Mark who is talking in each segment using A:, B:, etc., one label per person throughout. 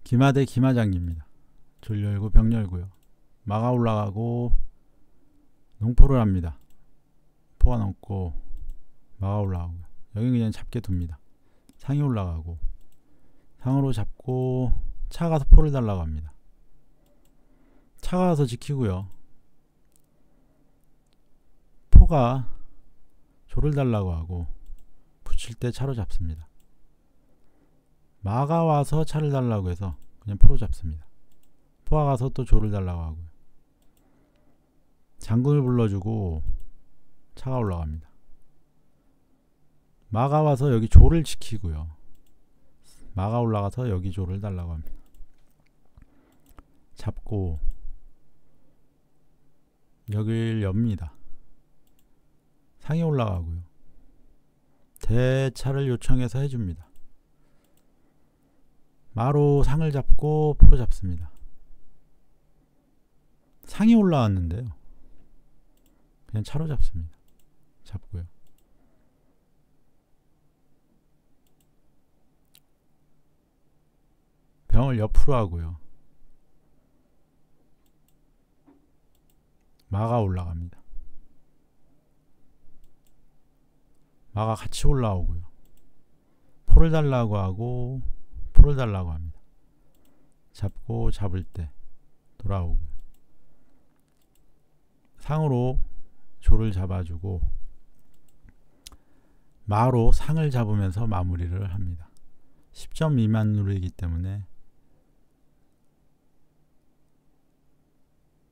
A: 기마대 기마장기입니다. 줄 열고 병 열고요. 마가 올라가고 농포를 합니다. 포가 넘고 마가 올라가고요. 여기 그냥 잡게 둡니다. 상이 올라가고 상으로 잡고 차 가서 포를 달라고 합니다. 차가 가서 지키고요. 포가 조를 달라고 하고 붙일 때 차로 잡습니다. 마가 와서 차를 달라고 해서 그냥 포로 잡습니다. 포가 가서 또 조를 달라고 하고요. 장군을 불러주고 차가 올라갑니다. 마가 와서 여기 조를 지키고요. 마가 올라가서 여기 조를 달라고 합니다. 잡고 여길 엽니다. 상이 올라가고요. 대차를 요청해서 해줍니다. 마로 상을 잡고 포로 잡습니다. 상이 올라왔는데요. 그냥 차로 잡습니다. 잡고요. 병을 옆으로 하고요. 마가 올라갑니다. 마가 같이 올라오고요. 포를 달라고 하고 포를 달라고 합니다. 잡고 잡을 때 돌아오고요. 상으로 조를 잡아주고 마로 상을 잡으면서 마무리를 합니다. 10점 미만으로이기 때문에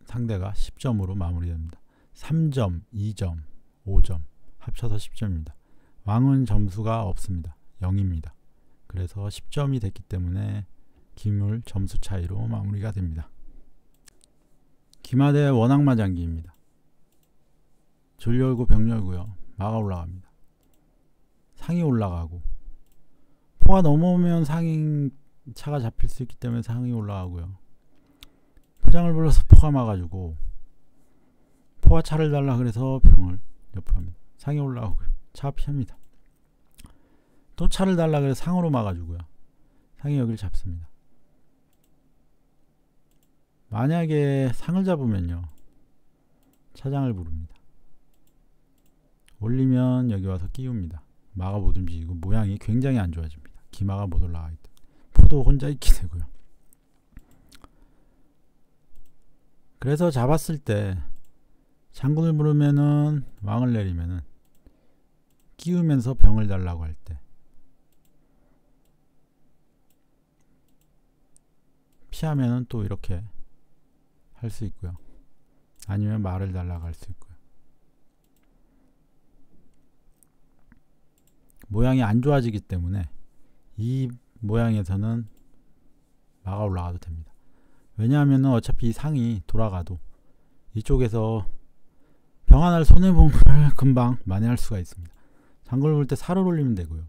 A: 상대가 10점으로 마무리됩니다. 3점, 2점, 5점 합쳐서 10점입니다. 왕은 점수가 없습니다. 0입니다. 그래서 10점이 됐기 때문에 기물 점수 차이로 마무리가 됩니다. 기마대 원악마장기입니다. 줄 열고 병 열고요. 마가 올라갑니다. 상이 올라가고 포가 넘어오면 상이 차가 잡힐 수 있기 때문에 상이 올라가고요. 포장을 불러서 포가 막아주고 포가 차를 달라 그래서 병을 옆으로 합니다. 상이 올라오고요. 차가 피합니다. 또 차를 달라 그래서 상으로 막아주고요. 상이 여기를 잡습니다. 만약에 상을 잡으면요. 차장을 부릅니다. 올리면 여기 와서 끼웁니다. 마가 못 움직이고 모양이 굉장히 안 좋아집니다. 기마가 못 올라가기 때문에 포도 혼자 있게 되고요. 그래서 잡았을 때 장군을 부르면은 왕을 내리면은 끼우면서 병을 달라고 할 때 피하면은 또 이렇게 할 수 있고요. 아니면 말을 달라고 할 수 있고요. 모양이 안 좋아지기 때문에 이 모양에서는 마가 올라가도 됩니다. 왜냐하면 어차피 이 상이 돌아가도 이쪽에서 병 하나를 손해본 걸 금방 만회할 수가 있습니다. 장군을 볼 때 살을 올리면 되고요.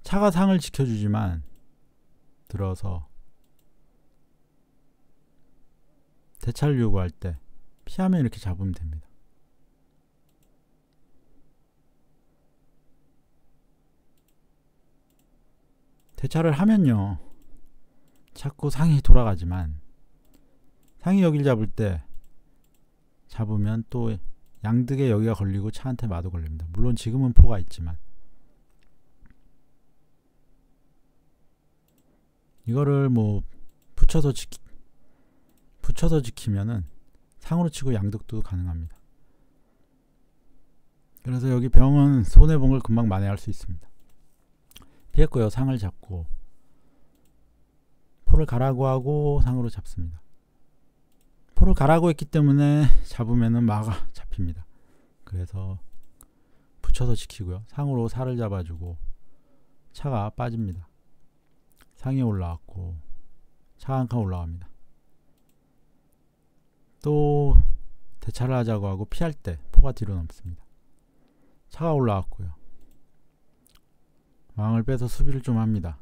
A: 차가 상을 지켜주지만 들어서 대차를 요구할 때 피하면 이렇게 잡으면 됩니다. 대차를 하면요. 자꾸 상이 돌아가지만 상이 여기를 잡을 때 잡으면 또 양득에 여기가 걸리고 차한테 마도 걸립니다. 물론 지금은 포가 있지만 이거를 뭐 붙여서 지키면은 상으로 치고 양득도 가능합니다. 그래서 여기 병은 손해본 걸 금방 만회할 수 있습니다. 피했고요. 상을 잡고 포를 가라고 하고 상으로 잡습니다. 포를 가라고 했기 때문에 잡으면은 마가 잡힙니다. 그래서 붙여서 지키고요. 상으로 살을 잡아주고 차가 빠집니다. 상이 올라왔고 차가 한 칸 올라갑니다. 또 대차를 하자고 하고 피할 때 포가 뒤로 넘습니다. 차가 올라왔고요. 왕을 빼서 수비를 좀 합니다.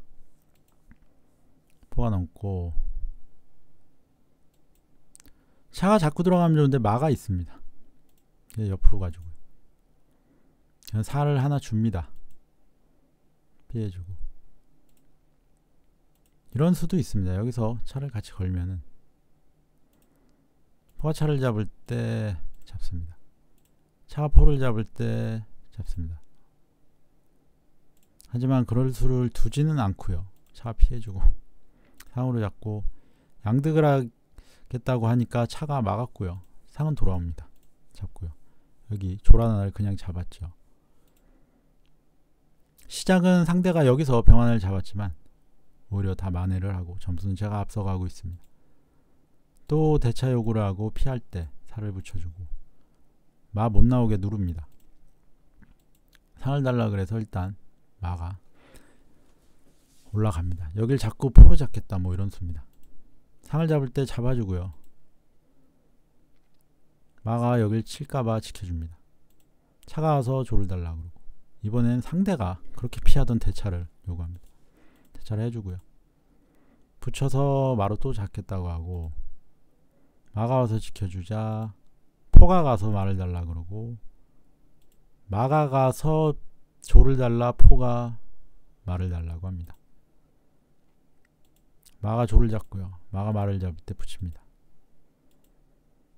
A: 포가 넘고 차가 자꾸 들어가면 좋은데 마가 있습니다. 옆으로 가지고요. 살을 하나 줍니다. 피해주고 이런 수도 있습니다. 여기서 차를 같이 걸면은 포가 차를 잡을 때 잡습니다. 차가 포를 잡을 때 잡습니다. 하지만 그럴 수를 두지는 않고요. 차가 피해주고 상으로 잡고 양득을 하겠다고 하니까 차가 막았고요. 상은 돌아옵니다. 잡고요. 여기 조란을 그냥 잡았죠. 시작은 상대가 여기서 병환을 잡았지만 오히려 다 만회를 하고 점수는 제가 앞서가고 있습니다. 또 대차 요구를 하고 피할 때 살을 붙여주고 마 못 나오게 누릅니다. 상을 달라 그래서 일단 마가 올라갑니다. 여길 자꾸 포로 잡겠다 뭐 이런 수입니다. 상을 잡을 때 잡아주고요. 마가 여길 칠까봐 지켜줍니다. 차가 와서 조를 달라 그러고 이번엔 상대가 그렇게 피하던 대차를 요구합니다. 대차를 해주고요. 붙여서 마로 또 잡겠다고 하고 마가 와서 지켜주자 포가 가서 마를 달라 그러고 마가 가서 조를 달라 포가 마를 달라고 합니다. 마가 조를 잡고요. 마가 마를 잡을 때 붙입니다.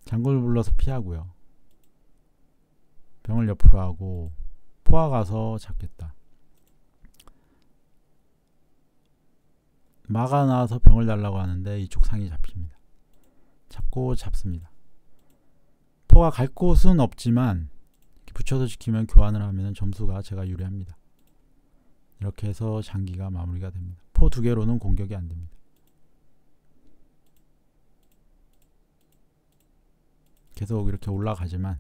A: 장군을 불러서 피하고요. 병을 옆으로 하고 포가 가서 잡겠다. 마가 나와서 병을 달라고 하는데 이쪽 상이 잡힙니다. 잡고 잡습니다. 포가 갈 곳은 없지만 붙여서 지키면 교환을 하면 점수가 제가 유리합니다. 이렇게 해서 장기가 마무리가 됩니다. 포 2개로는 공격이 안 됩니다. 계속 이렇게 올라가지만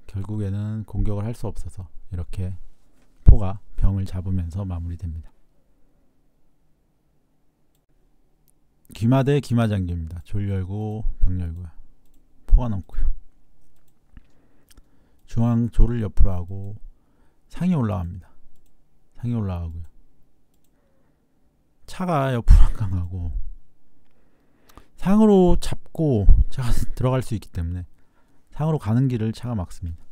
A: 결국에는 공격을 할 수 없어서 이렇게 포가 병을 잡으면서 마무리됩니다. 귀마 대 귀마장기입니다. 졸 열고 병 열고요. 포가 넘고요. 중앙 조를 옆으로 하고 상이 올라갑니다. 상이 올라가고요. 차가 옆으로 안 강하고 상으로 잡고 차가 들어갈 수 있기 때문에 상으로 가는 길을 차가 막습니다.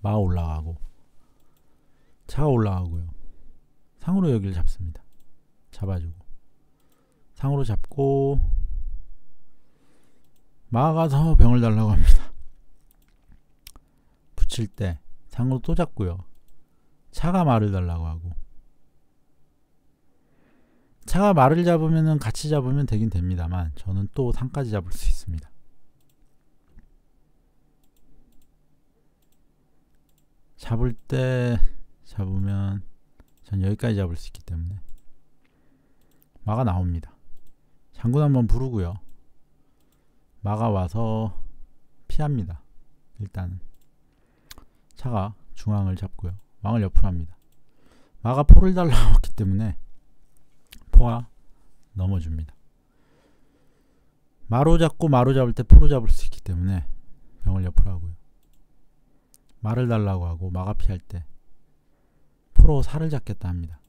A: 마 올라가고 차가 올라가고요. 상으로 여기를 잡습니다. 잡아주고 상으로 잡고 마가 가서 병을 달라고 합니다. 붙일 때 상으로 또 잡고요. 차가 마를 달라고 하고 차가 마를 잡으면 같이 잡으면 되긴 됩니다만 저는 또 상까지 잡을 수 있습니다. 잡을 때 잡으면 전 여기까지 잡을 수 있기 때문에 마가 나옵니다. 장군 한번 부르고요. 마가 와서 피합니다. 일단은 차가 중앙을 잡고요. 왕을 옆으로 합니다. 마가 포를 달라고 했기 때문에 포가 넘어줍니다. 마로 잡고 마로 잡을 때 포로 잡을 수 있기 때문에 병을 옆으로 하고요. 마를 달라고 하고 마가 피할 때 포로 살을 잡겠다 합니다.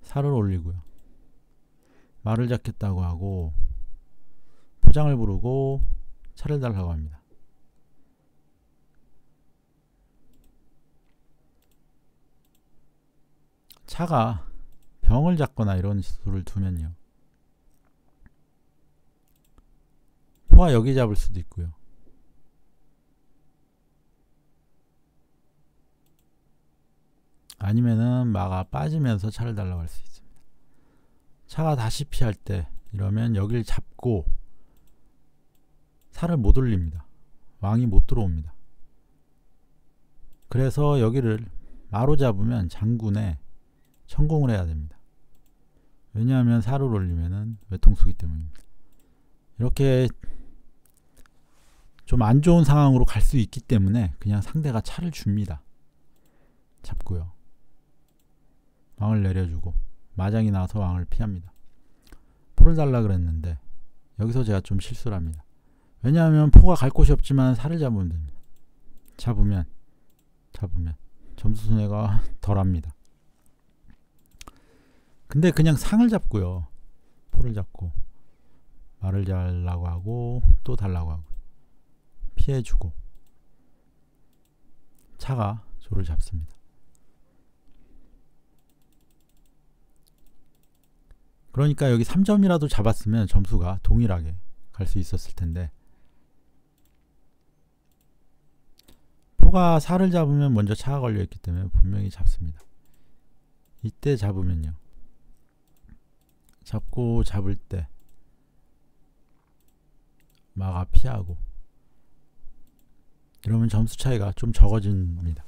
A: 살을 올리고요. 마를 잡겠다고 하고 포장을 부르고 차를 달라고 합니다. 차가 병을 잡거나 이런 수를 두면요. 포가 여기 잡을 수도 있고요. 아니면은 마가 빠지면서 차를 달라고 할 수 있습니다. 차가 다시 피할 때 이러면 여기를 잡고 살을 못 올립니다. 왕이 못 들어옵니다. 그래서 여기를 마로 잡으면 장군에 천공을 해야 됩니다. 왜냐하면 살을 올리면은 외통수기 때문입니다. 이렇게 좀 안 좋은 상황으로 갈 수 있기 때문에 그냥 상대가 차를 줍니다. 잡고요. 왕을 내려주고 마장이 나와서 왕을 피합니다. 포를 달라 그랬는데 여기서 제가 좀 실수를 합니다. 왜냐하면 포가 갈 곳이 없지만 살을 잡으면 됩니다. 잡으면 점수 손해가 덜합니다. 근데 그냥 상을 잡고요. 포를 잡고 말을 달라고 하고 또 달라고 하고 피해주고 차가 조를 잡습니다. 그러니까 여기 3점이라도 잡았으면 점수가 동일하게 갈 수 있었을 텐데, 포가 4를 잡으면 먼저 차가 걸려있기 때문에 분명히 잡습니다. 이때 잡으면요, 잡고 잡을 때 마가 피하고, 이러면 점수 차이가 좀 적어집니다.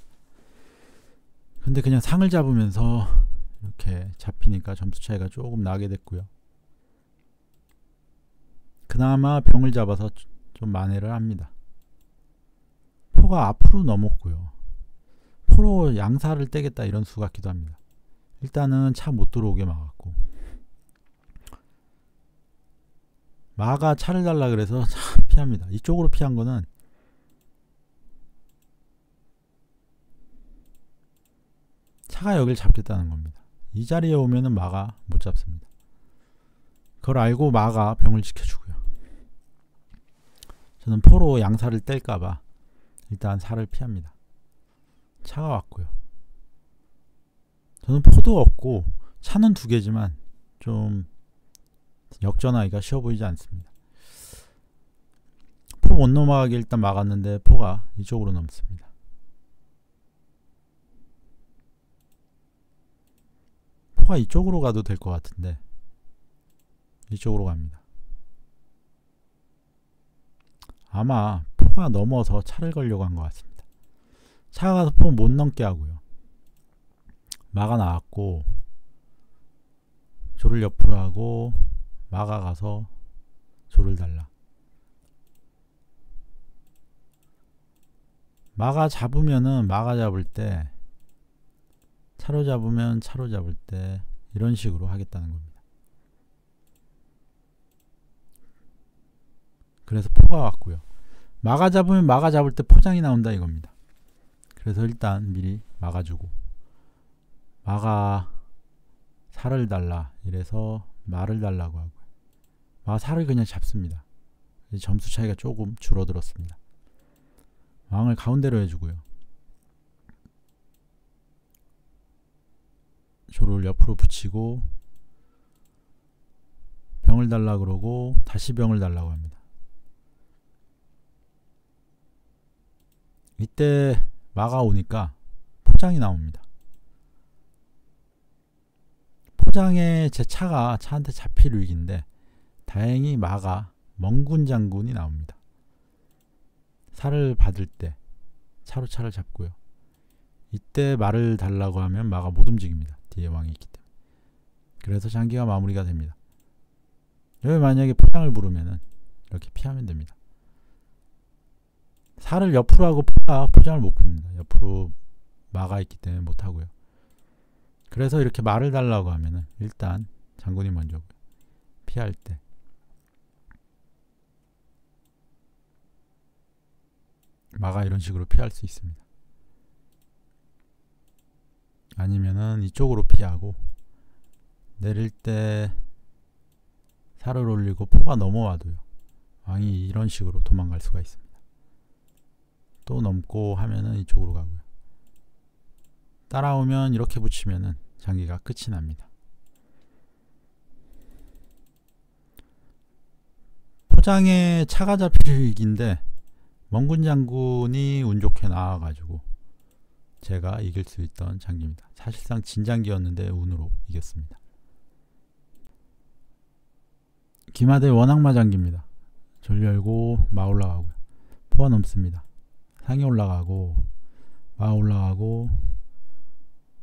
A: 근데 그냥 상을 잡으면서 이렇게 잡히니까 점수 차이가 조금 나게 됐고요. 그나마 병을 잡아서 좀 만회를 합니다. 포가 앞으로 넘었고요. 포로 양사를 떼겠다 이런 수 같기도 합니다. 일단은 차 못 들어오게 막았고, 마가 차를 달라 그래서 피합니다. 이쪽으로 피한 거는 차가 여길 잡겠다는 겁니다. 이 자리에 오면은 마가 못 잡습니다. 그걸 알고 마가 병을 지켜주고요. 저는 포로 양사를 뗄까봐 일단 사를 피합니다. 차가 왔고요. 저는 포도 없고 차는 2개지만 좀 역전하기가 쉬워 보이지 않습니다. 포 못 넘어가게 일단 막았는데 포가 이쪽으로 넘습니다. 포가 이쪽으로 가도 될 것 같은데 이쪽으로 갑니다. 아마 포가 넘어서 차를 걸려고 한 것 같습니다. 차가 가서 포 못 넘게 하고요. 마가 나왔고 조를 옆으로 하고 마가 가서 조를 달라. 마가 잡으면은 마가 잡을 때, 차로 잡으면 차로 잡을 때 이런 식으로 하겠다는 겁니다. 그래서 포가 왔고요. 마가 잡으면 마가 잡을 때 포장이 나온다 이겁니다. 그래서 일단 미리 막아주고, 마가 살을 달라 이래서 마를 달라고 하고요. 마가 살을 그냥 잡습니다. 점수 차이가 조금 줄어들었습니다. 왕을 가운데로 해주고요. 조를 옆으로 붙이고 병을 달라 그러고 다시 병을 달라고 합니다. 이때 마가 오니까 포장이 나옵니다. 포장에 제 차가 차한테 잡힐 위기인데 다행히 마가 멍군 장군이 나옵니다. 살을 받을 때 차로 차를 잡고요. 이때 말을 달라고 하면 마가 못 움직입니다. 뒤에 왕이 있기 때문에. 그래서 장기가 마무리가 됩니다. 여기 만약에 포장을 부르면은 이렇게 피하면 됩니다. 살을 옆으로 하고 포장을 못 부릅니다. 옆으로 마가 있기 때문에 못 하고요. 그래서 이렇게 말을 달라고 하면은 일단 장군이 먼저고요. 피할 때 마가 이런 식으로 피할 수 있습니다. 아니면은 이쪽으로 피하고 내릴 때 살을 올리고 포가 넘어와도요. 왕이 이런 식으로 도망갈 수가 있습니다. 또 넘고 하면은 이쪽으로 가고요. 따라오면 이렇게 붙이면은 장기가 끝이 납니다. 포장에 차가 잡힐 위기인데 멍군 장군이 운 좋게 나와가지고 제가 이길 수 있던 장기입니다. 사실상 진장기였는데 운으로 이겼습니다. 기마대 원악마 장기입니다. 절 열고 마 올라가고요. 포가 넘습니다. 상이 올라가고 마 올라가고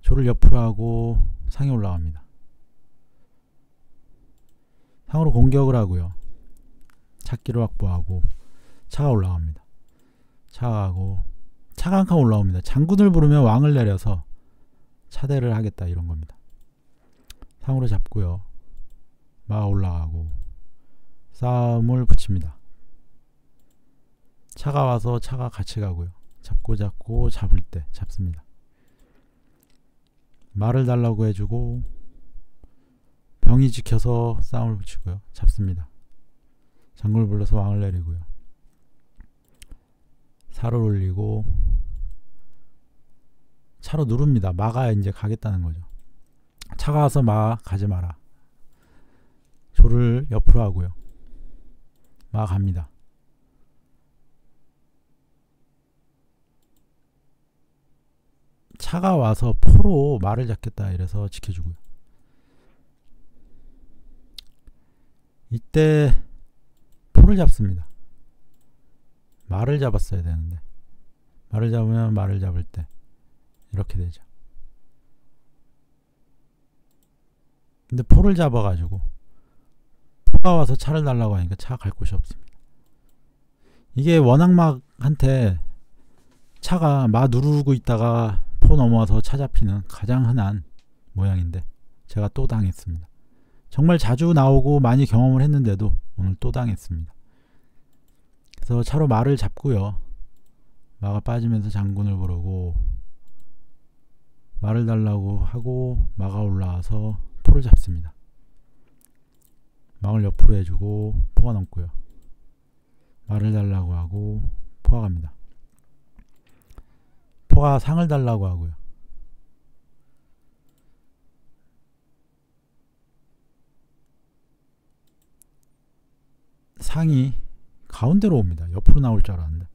A: 조를 옆으로 하고 상이 올라갑니다. 상으로 공격을 하고요. 찾기로 확보하고 차가 올라갑니다. 차가 가고 차가 한 칸 올라옵니다. 장군을 부르면 왕을 내려서 차대를 하겠다 이런 겁니다. 상으로 잡고요. 마 올라가고 싸움을 붙입니다. 차가 와서 차가 같이 가고요. 잡고 잡을 때 잡습니다. 말을 달라고 해주고 병이 지켜서 싸움을 붙이고요. 잡습니다. 장군을 불러서 왕을 내리고요. 살을 올리고 차로 누릅니다. 마가 이제 가겠다는 거죠. 차가 와서 마 가지 마라. 조를 옆으로 하고요. 막 갑니다. 차가 와서 포로 말을 잡겠다 이래서 지켜주고요. 이때 포를 잡습니다. 말을 잡았어야 되는데 말을 잡으면 말을 잡을 때 이렇게 되죠. 근데 포를 잡아가지고 포가 와서 차를 달라고 하니까 차가 갈 곳이 없습니다. 이게 원악막한테 차가 마 누르고 있다가 포 넘어와서 차 잡히는 가장 흔한 모양인데 제가 또 당했습니다. 정말 자주 나오고 많이 경험을 했는데도 오늘 또 당했습니다. 그래서 차로 마를 잡고요. 마가 빠지면서 장군을 부르고 말을 달라고 하고 마가 올라와서 포를 잡습니다. 망을 옆으로 해주고 포가 넘고요. 말을 달라고 하고 포가 갑니다. 포가 상을 달라고 하고요. 상이 가운데로 옵니다. 옆으로 나올 줄 알았는데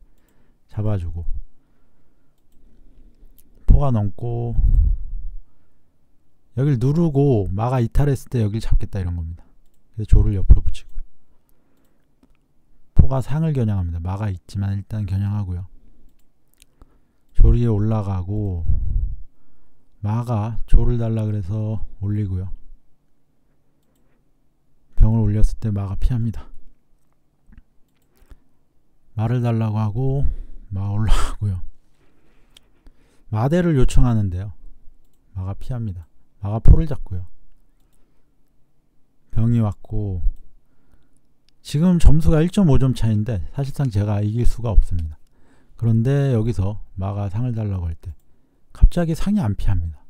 A: 잡아주고 포가 넘고 여길 누르고 마가 이탈했을 때 여길 잡겠다 이런 겁니다. 그래서 조를 옆으로 붙이고요. 포가 상을 겨냥합니다. 마가 있지만 일단 겨냥하고요. 조 위에 올라가고 마가 조를 달라 그래서 올리고요. 병을 올렸을 때 마가 피합니다. 마를 달라고 하고 마 올라가고요. 마대를 요청하는데요. 마가 피합니다. 마가 포를 잡고요. 병이 왔고 지금 점수가 1.5점 차인데 사실상 제가 이길 수가 없습니다. 그런데 여기서 마가 상을 달라고 할 때 갑자기 상이 안 피합니다.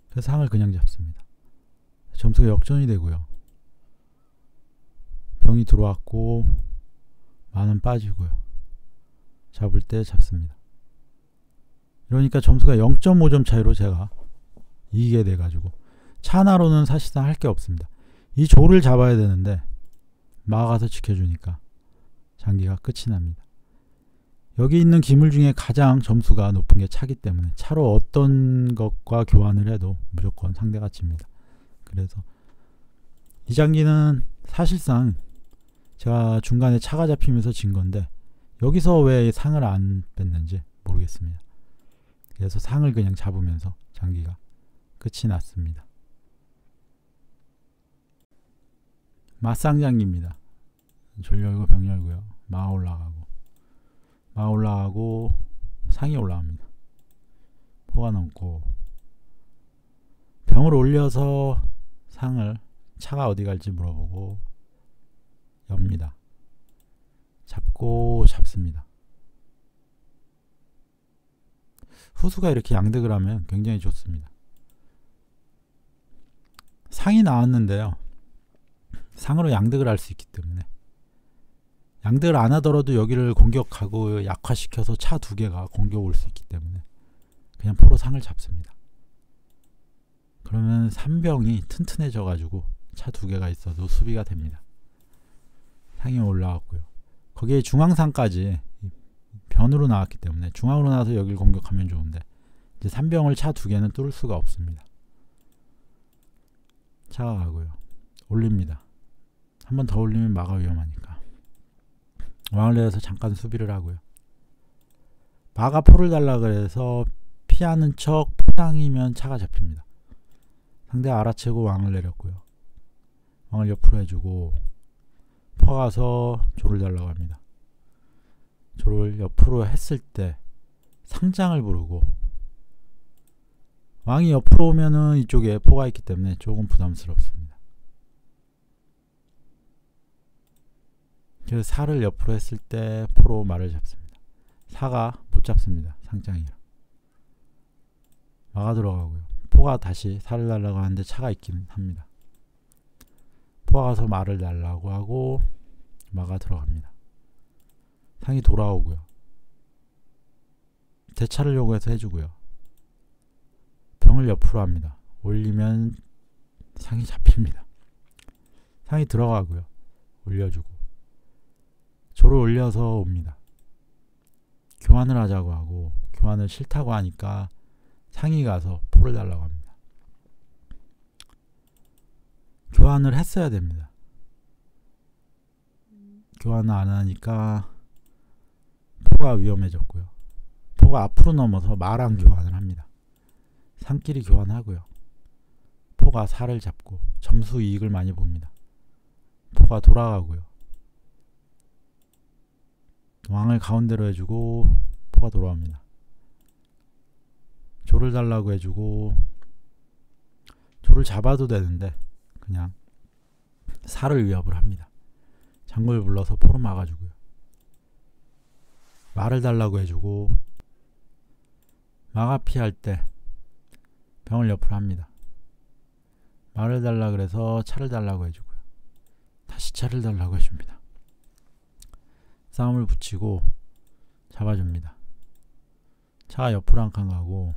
A: 그래서 상을 그냥 잡습니다. 점수가 역전이 되고요. 병이 들어왔고 마는 빠지고요. 잡을 때 잡습니다. 이러니까 점수가 0.5점 차이로 제가 이기게 돼가지고 차 하나로는 사실상 할 게 없습니다. 이 조를 잡아야 되는데 마가 가서 지켜주니까 장기가 끝이 납니다. 여기 있는 기물 중에 가장 점수가 높은 게 차기 때문에 차로 어떤 것과 교환을 해도 무조건 상대가 집니다. 그래서 이 장기는 사실상 제가 중간에 차가 잡히면서 진 건데 여기서 왜 상을 안 뺐는지 모르겠습니다. 그래서 상을 그냥 잡으면서 장기가 끝이 났습니다. 맞상장기입니다. 졸 열고 병 열고요. 마 올라가고 상이 올라갑니다. 포가 넘고 병을 올려서 상을 차가 어디 갈지 물어보고 엽니다. 잡고 잡습니다. 후수가 이렇게 양득을 하면 굉장히 좋습니다. 상이 나왔는데요. 상으로 양득을 할 수 있기 때문에 양득을 안 하더라도 여기를 공격하고 약화시켜서 차 두 개가 공격 올 수 있기 때문에 그냥 포로 상을 잡습니다. 그러면 산병이 튼튼해져 가지고 차 두 개가 있어도 수비가 됩니다. 상이 올라왔고요. 거기에 중앙상까지 변으로 나왔기 때문에 중앙으로 나와서 여기를 공격하면 좋은데 이제 산병을 차 두 개는 뚫을 수가 없습니다. 차가 가고요. 올립니다. 한 번 더 올리면 마가 위험하니까 왕을 내려서 잠깐 수비를 하고요. 마가 포를 달라 그래서 피하는 척 포당이면 차가 잡힙니다. 상대가 알아채고 왕을 내렸고요. 왕을 옆으로 해주고 포가 가서 조를 달라고 합니다. 조를 옆으로 했을 때 상장을 부르고 왕이 옆으로 오면은 이쪽에 포가 있기 때문에 조금 부담스럽습니다. 그래서 사를 옆으로 했을 때 포로 말을 잡습니다. 사가 못 잡습니다. 상장이라. 마가 들어가고요. 포가 다시 사를 달라고 하는데 차가 있긴 합니다. 포가 가서 말을 달라고 하고 마가 들어갑니다. 상이 돌아오고요. 대차를 요구해서 해주고요. 병을 옆으로 합니다. 올리면 상이 잡힙니다. 상이 들어가고요. 올려주고 조를 올려서 옵니다. 교환을 하자고 하고 교환을 싫다고 하니까 상이 가서 포를 달라고 합니다. 교환을 했어야 됩니다. 교환을 안 하니까 포가 위험해졌고요. 포가 앞으로 넘어서 마랑 교환을 합니다. 상끼리 교환하고요. 포가 살을 잡고 점수 이익을 많이 봅니다. 포가 돌아가고요. 왕을 가운데로 해주고 포가 돌아옵니다. 조를 달라고 해주고 조를 잡아도 되는데 그냥 살을 위협을 합니다. 장군을 불러서 포로 막아주고요. 말을 달라고 해주고 마가 피할 때 병을 옆으로 합니다. 말을 달라 그래서 차를 달라고 해주고요. 다시 차를 달라고 해줍니다. 싸움을 붙이고 잡아줍니다. 차가 옆으로 한 칸 가고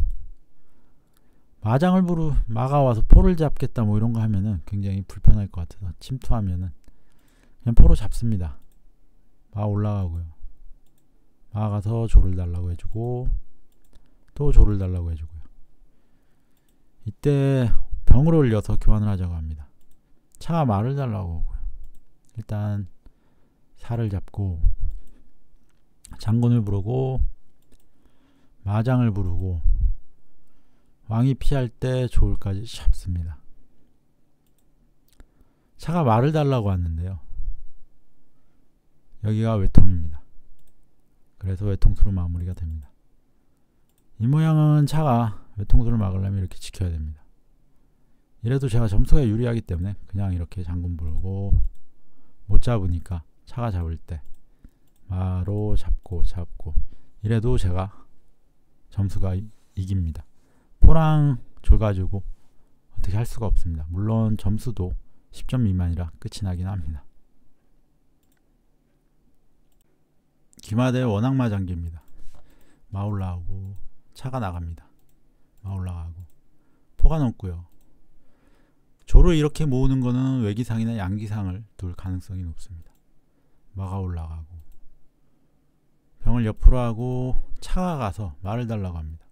A: 마가 와서 포를 잡겠다 뭐 이런 거 하면은 굉장히 불편할 것 같아서 침투하면은 그냥 포로 잡습니다. 마 올라가고요. 마 가서 조를 달라고 해주고 또 조를 달라고 해주고요. 이때 병을 올려서 교환을 하자고 합니다. 차가 말을 달라고 하고요. 일단 살을 잡고 장군을 부르고 마장을 부르고 왕이 피할 때 조을까지 잡습니다. 차가 말을 달라고 하는데요. 여기가 외통입니다. 그래서 외통수로 마무리가 됩니다. 이 모양은 차가 외통수를 막으려면 이렇게 지켜야 됩니다. 이래도 제가 점수가 유리하기 때문에 그냥 이렇게 장군 부르고 못 잡으니까 차가 잡을 때 마로 잡고 이래도 제가 점수가 이깁니다. 포랑 조 가지고 어떻게 할 수가 없습니다. 물론 점수도 10점 미만이라 끝이 나긴 합니다. 기마대 원악마장기입니다. 마 올라가고 차가 나갑니다. 마 올라가고 포가 넘고요. 조를 이렇게 모으는 거는 외기상이나 양기상을 둘 가능성이 높습니다. 마가 올라가고 병을 옆으로 하고 차가 가서 말을 달라고 합니다.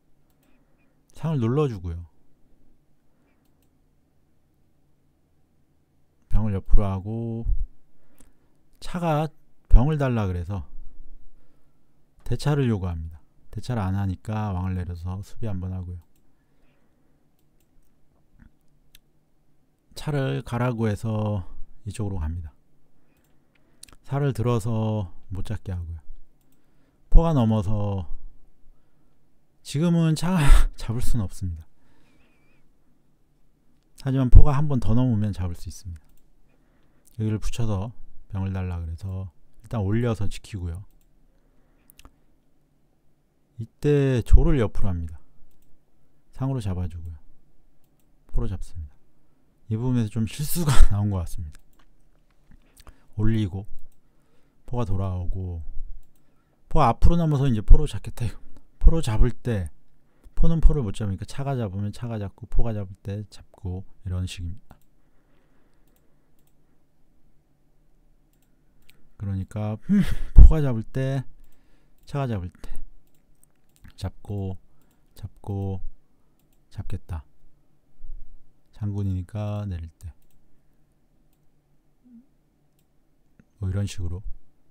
A: 상을 눌러주고요. 병을 옆으로 하고 차가 병을 달라 그래서 대차를 요구합니다. 대차를 안 하니까 왕을 내려서 수비 한번 하고요. 차를 가라고 해서 이쪽으로 갑니다. 살을 들어서 못 잡게 하고요. 포가 넘어서 지금은 차가 잡을 수는 없습니다. 하지만 포가 한 번 더 넘으면 잡을 수 있습니다. 여기를 붙여서 병을 달라 그래서 일단 올려서 지키고요. 이때 조를 옆으로 합니다. 상으로 잡아주고요. 포로 잡습니다. 이 부분에서 좀 실수가 나온 것 같습니다. 올리고 포가 돌아오고 포가 앞으로 넘어서 이제 포로 잡겠다 이겁니다. 포로 잡을 때 포는 포를 못 잡으니까 차가 잡으면 차가 잡고 포가 잡을 때 잡고 이런 식입니다. 그러니까 포가 잡을 때 차가 잡을 때 잡고 잡겠다. 장군이니까 내릴 때 뭐 이런 식으로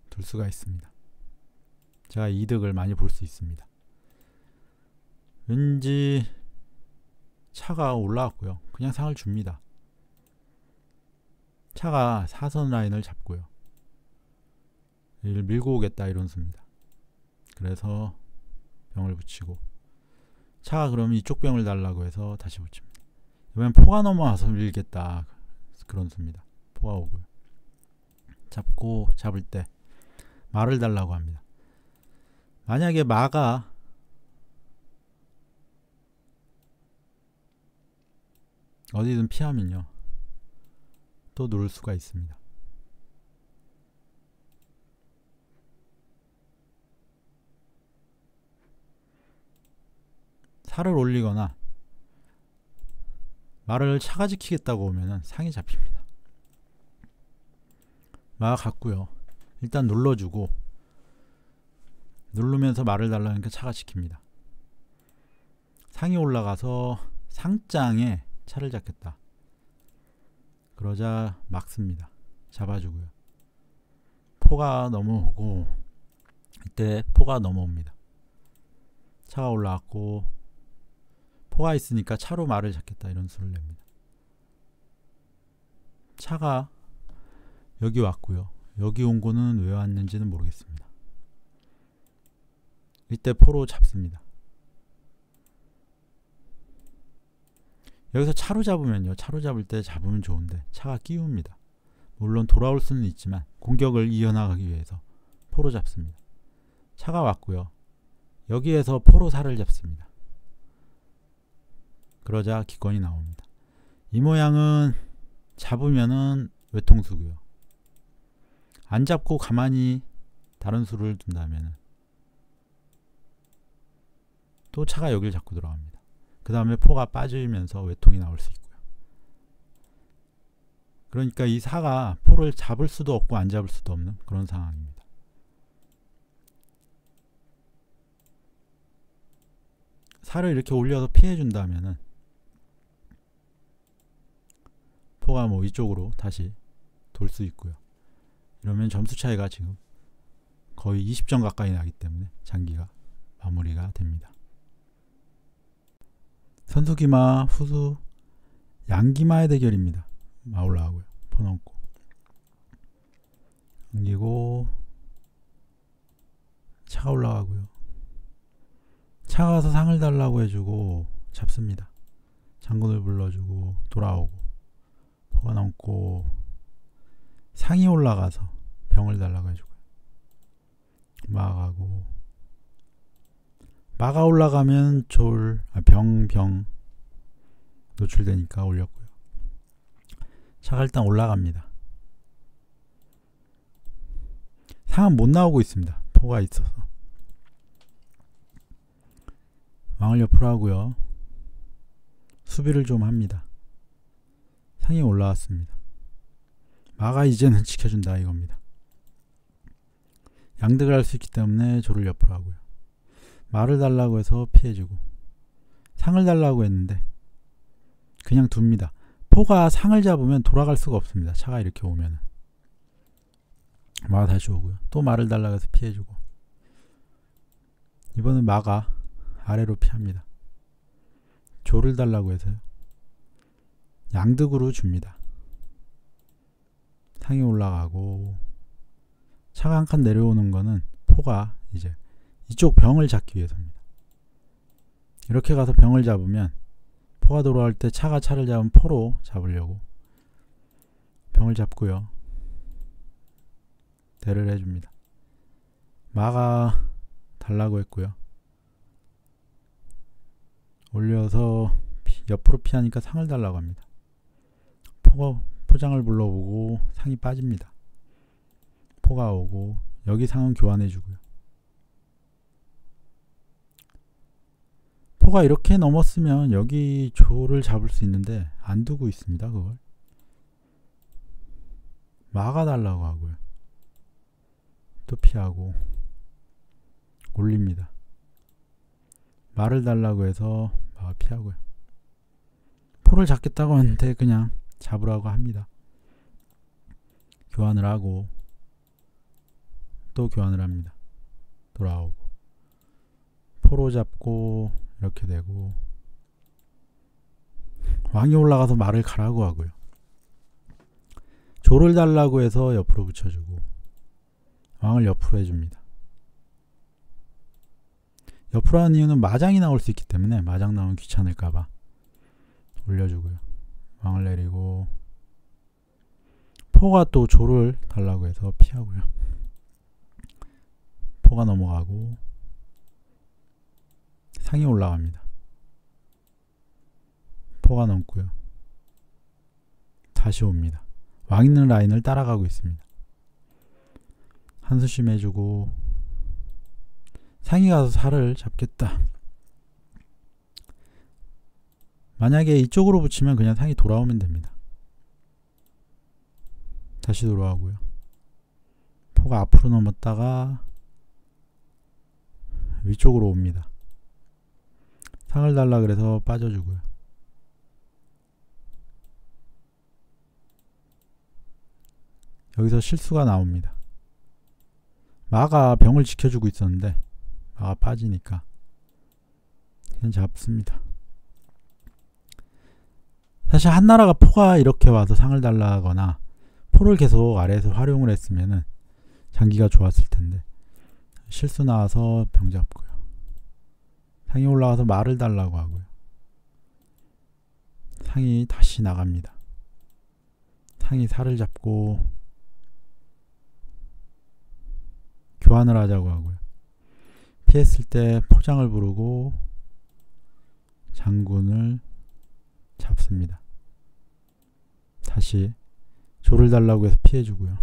A: 둘 수가 있습니다. 제가 이득을 많이 볼 수 있습니다. 왠지 차가 올라왔고요. 그냥 상을 줍니다. 차가 사선 라인을 잡고요. 이를 밀고 오겠다 이런 수입니다. 그래서 병을 붙이고 차가 그러면 이쪽 병을 달라고 해서 다시 붙입니다. 이번엔 포가 넘어와서 밀겠다 그런 수입니다. 포가 오고요. 잡고 잡을 때 말을 달라고 합니다. 만약에 마가 어디든 피하면요 또 누를 수가 있습니다. 살을 올리거나 말을 차가 지키겠다고 오면은 상이 잡힙니다. 마 갔고요. 일단 눌러주고, 누르면서 말을 달라니까 차가 지킵니다. 상이 올라가서 상장에 차를 잡겠다. 그러자 막습니다. 잡아주고요. 포가 넘어오고, 이때 포가 넘어옵니다. 차가 올라왔고, 포가 있으니까 차로 말을 잡겠다, 이런 수를 냅니다. 차가 여기 왔고요. 여기 온 거는 왜 왔는지는 모르겠습니다. 이때 포로 잡습니다. 여기서 차로 잡으면요, 차로 잡을 때 잡으면 좋은데 차가 끼웁니다. 물론 돌아올 수는 있지만 공격을 이어나가기 위해서 포로 잡습니다. 차가 왔고요. 여기에서 포로 살을 잡습니다. 그러자 기권이 나옵니다. 이 모양은 잡으면은 외통수고요. 안 잡고 가만히 다른 수를 둔다면 또 차가 여기를 잡고 들어갑니다. 그 다음에 포가 빠지면서 외통이 나올 수 있고요. 그러니까 이 사가 포를 잡을 수도 없고 안 잡을 수도 없는 그런 상황입니다. 사를 이렇게 올려서 피해준다면은 포가 뭐 이쪽으로 다시 돌 수 있고요. 이러면 점수 차이가 지금 거의 20점 가까이 나기 때문에 장기가 마무리가 됩니다. 선수기마, 후수, 양기마의 대결입니다. 마 올라가고요. 포 넘고 넘기고 차가 올라가고요. 차가 와서 상을 달라고 해주고 잡습니다. 장군을 불러주고 돌아오고 포가 넘고 상이 올라가서 병을 달라고 해주고요. 마가고 마가 올라가면 병 노출되니까 올렸고요. 차가 일단 올라갑니다. 상은 못 나오고 있습니다. 포가 있어서. 왕을 옆으로 하고요. 수비를 좀 합니다. 상이 올라왔습니다. 마가 이제는 지켜준다 이겁니다. 양득을 할 수 있기 때문에 조를 옆으로 하고요. 말을 달라고 해서 피해주고 상을 달라고 했는데 그냥 둡니다. 포가 상을 잡으면 돌아갈 수가 없습니다. 차가 이렇게 오면은 마가 다시 오고요. 또 말을 달라고 해서 피해주고 이번엔 마가 아래로 피합니다. 조를 달라고 해서요. 양득으로 줍니다. 상이 올라가고 차가 한 칸 내려오는 거는 포가 이제 이쪽 병을 잡기 위해서입니다. 이렇게 가서 병을 잡으면 포가 돌아올 때 차가 차를 잡으면 포로 잡으려고 병을 잡고요. 대를 해줍니다. 마가 달라고 했고요. 올려서 옆으로 피하니까 상을 달라고 합니다. 포장을 불러보고 상이 빠집니다. 포가 오고 여기 상은 교환해주고요. 포가 이렇게 넘었으면 여기 조를 잡을 수 있는데 안 두고 있습니다. 그걸 마가 달라고 하고요. 또 피하고 올립니다. 말을 달라고 해서 마가 피하고요. 포를 잡겠다고 하는데 그냥 잡으라고 합니다. 교환을 하고 또 교환을 합니다. 돌아오고 포로 잡고 이렇게 되고 왕이 올라가서 말을 가라고 하고요. 조를 달라고 해서 옆으로 붙여주고 왕을 옆으로 해줍니다. 옆으로 하는 이유는 마장이 나올 수 있기 때문에 마장 나오면 귀찮을까봐 올려주고요. 왕을 내리고 포가 또 조를 달라고 해서 피하고요. 포가 넘어가고 상이 올라갑니다. 포가 넘고요. 다시 옵니다. 왕 있는 라인을 따라가고 있습니다. 한수심 해주고 상이 가서 살을 잡겠다. 만약에 이쪽으로 붙이면 그냥 상이 돌아오면 됩니다. 다시 돌아오고요. 포가 앞으로 넘었다가 위쪽으로 옵니다. 상을 달라 그래서 빠져주고요. 여기서 실수가 나옵니다. 마가 병을 지켜주고 있었는데 마가 빠지니까 그냥 잡습니다. 사실 한나라가 포가 이렇게 와서 상을 달라거나 포를 계속 아래에서 활용을 했으면은 장기가 좋았을 텐데 실수 나와서 병 잡고요. 상이 올라와서 말을 달라고 하고요. 상이 다시 나갑니다. 상이 살을 잡고 교환을 하자고 하고요. 피했을 때 포장을 부르고 장군을 잡습니다. 다시 조를 달라고 해서 피해주고요.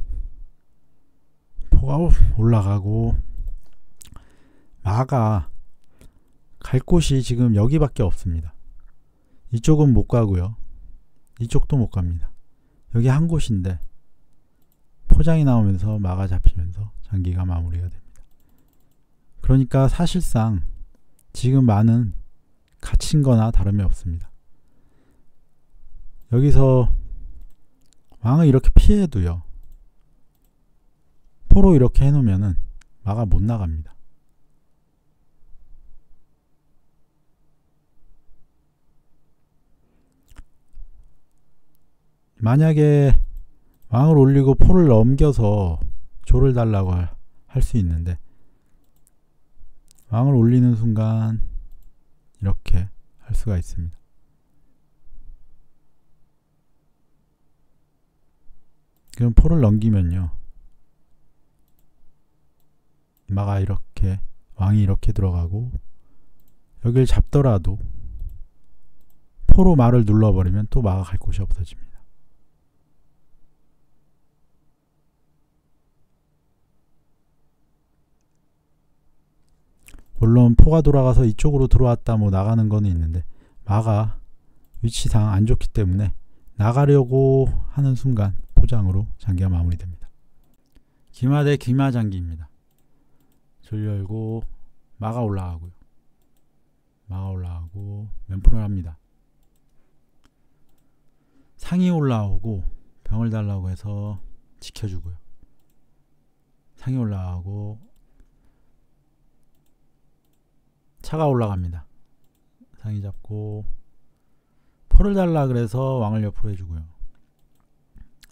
A: 포가 올라가고 마가 갈 곳이 지금 여기밖에 없습니다. 이쪽은 못 가고요. 이쪽도 못 갑니다. 여기 한 곳인데 포장이 나오면서 마가 잡히면서 장기가 마무리가 됩니다. 그러니까 사실상 지금 마는 갇힌 거나 다름이 없습니다. 여기서 왕을 이렇게 피해도요. 포로 이렇게 해놓으면은 마가 못 나갑니다. 만약에 왕을 올리고 포를 넘겨서 조를 달라고 할 수 있는데 왕을 올리는 순간 이렇게 할 수가 있습니다. 그럼 포를 넘기면요. 마가 이렇게 왕이 이렇게 들어가고 여길 잡더라도 포로 마를 눌러버리면 또 마가 갈 곳이 없어집니다. 물론 포가 돌아가서 이쪽으로 들어왔다 뭐 나가는 거는 있는데 마가 위치상 안 좋기 때문에 나가려고 하는 순간 포장으로 장기가 마무리됩니다. 기마 대 기마 장기입니다. 줄 열고 마가 올라가고요. 마가 올라가고 면포를 합니다. 상이 올라오고 병을 달라고 해서 지켜주고요. 상이 올라가고 차가 올라갑니다. 상이 잡고 포를 달라 그래서 왕을 옆으로 해주고요.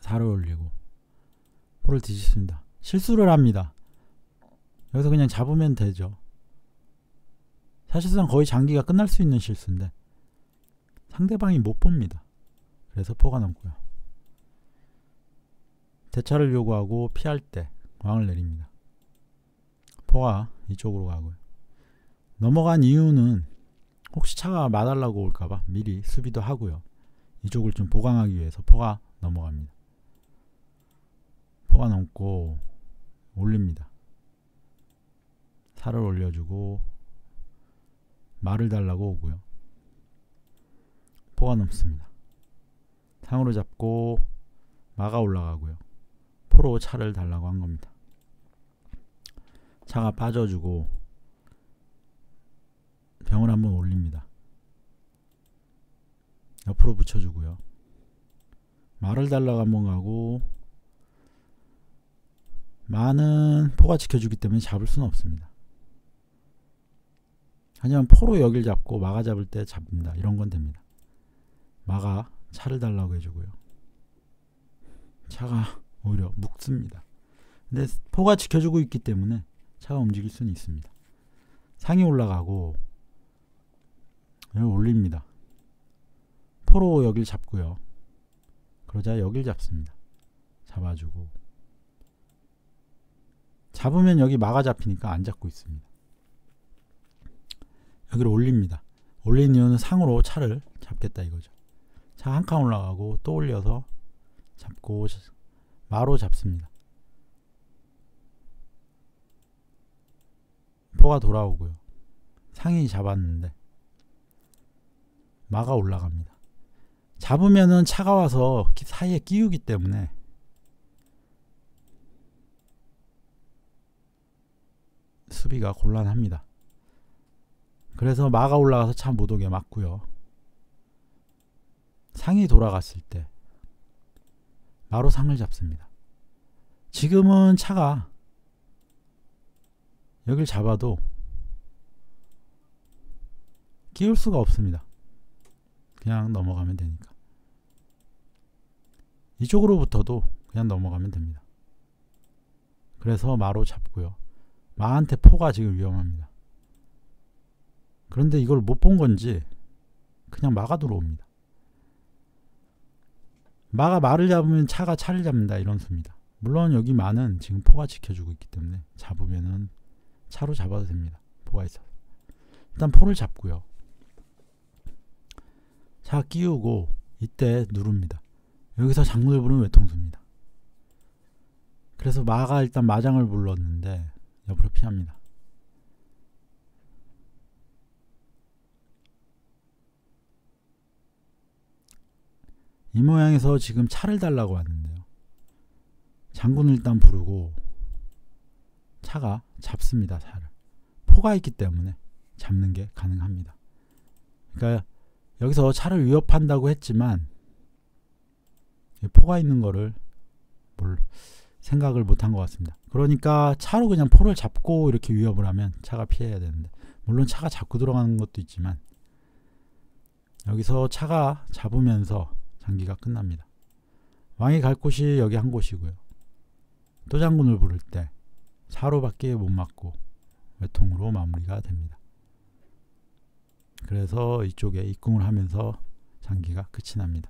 A: 살을 올리고 포를 뒤집습니다. 실수를 합니다. 여기서 그냥 잡으면 되죠. 사실상 거의 장기가 끝날 수 있는 실수인데 상대방이 못 봅니다. 그래서 포가 넘고요. 대차를 요구하고 피할 때 왕을 내립니다. 포가 이쪽으로 가고요. 넘어간 이유는 혹시 차가 맞으려고 올까봐 미리 수비도 하고요. 이쪽을 좀 보강하기 위해서 포가 넘어갑니다. 포가 넘고 올립니다. 살을 올려주고 말을 달라고 오고요. 포가 넘습니다. 상으로 잡고 마가 올라가고요. 포로 차를 달라고 한 겁니다. 차가 빠져주고 병을 한번 올립니다. 옆으로 붙여주고요. 말을 달라고 한번 가고 마는 포가 지켜주기 때문에 잡을 수는 없습니다. 하지만 포로 여길 잡고 마가 잡을 때 잡는다. 이런 건 됩니다. 마가 차를 달라고 해주고요. 차가 오히려 묵습니다. 근데 포가 지켜주고 있기 때문에 차가 움직일 수는 있습니다. 상이 올라가고 여기 올립니다. 포로 여길 잡고요. 그러자 여길 잡습니다. 잡아주고 잡으면 여기 마가 잡히니까 안 잡고 있습니다. 여기를 올립니다. 올린 이유는 상으로 차를 잡겠다 이거죠. 차 한 칸 올라가고 또 올려서 잡고 마로 잡습니다. 포가 돌아오고요. 상이 잡았는데 마가 올라갑니다. 잡으면은 차가 와서 사이에 끼우기 때문에 수비가 곤란합니다. 그래서 마가 올라가서 차 못 오게 막고요. 상이 돌아갔을 때 마로 상을 잡습니다. 지금은 차가 여길 잡아도 끼울 수가 없습니다. 그냥 넘어가면 되니까. 이쪽으로부터도 그냥 넘어가면 됩니다. 그래서 마로 잡고요. 마한테 포가 지금 위험합니다. 그런데 이걸 못 본 건지 그냥 마가 들어옵니다. 마가 마를 잡으면 차가 차를 잡는다, 이런 수입니다. 물론 여기 마는 지금 포가 지켜주고 있기 때문에 잡으면은 차로 잡아도 됩니다. 포가 있어서. 일단 포를 잡고요. 차 끼우고 이때 누릅니다. 여기서 장군을 부르면 외통수입니다. 그래서 마가 일단 마장을 불렀는데 옆으로 피합니다. 이 모양에서 지금 차를 달라고 하는데요. 장군을 일단 부르고 차가 잡습니다. 차를. 포가 있기 때문에 잡는 게 가능합니다. 그러니까 여기서 차를 위협한다고 했지만 포가 있는 거를 생각을 못한 것 같습니다. 그러니까 차로 그냥 포를 잡고 이렇게 위협을 하면 차가 피해야 되는데, 물론 차가 잡고 들어가는 것도 있지만 여기서 차가 잡으면서 장기가 끝납니다. 왕이 갈 곳이 여기 한 곳이고요. 또 장군을 부를 때 차로밖에 못 맞고 외통으로 마무리가 됩니다. 그래서 이쪽에 입궁을 하면서 장기가 끝이 납니다.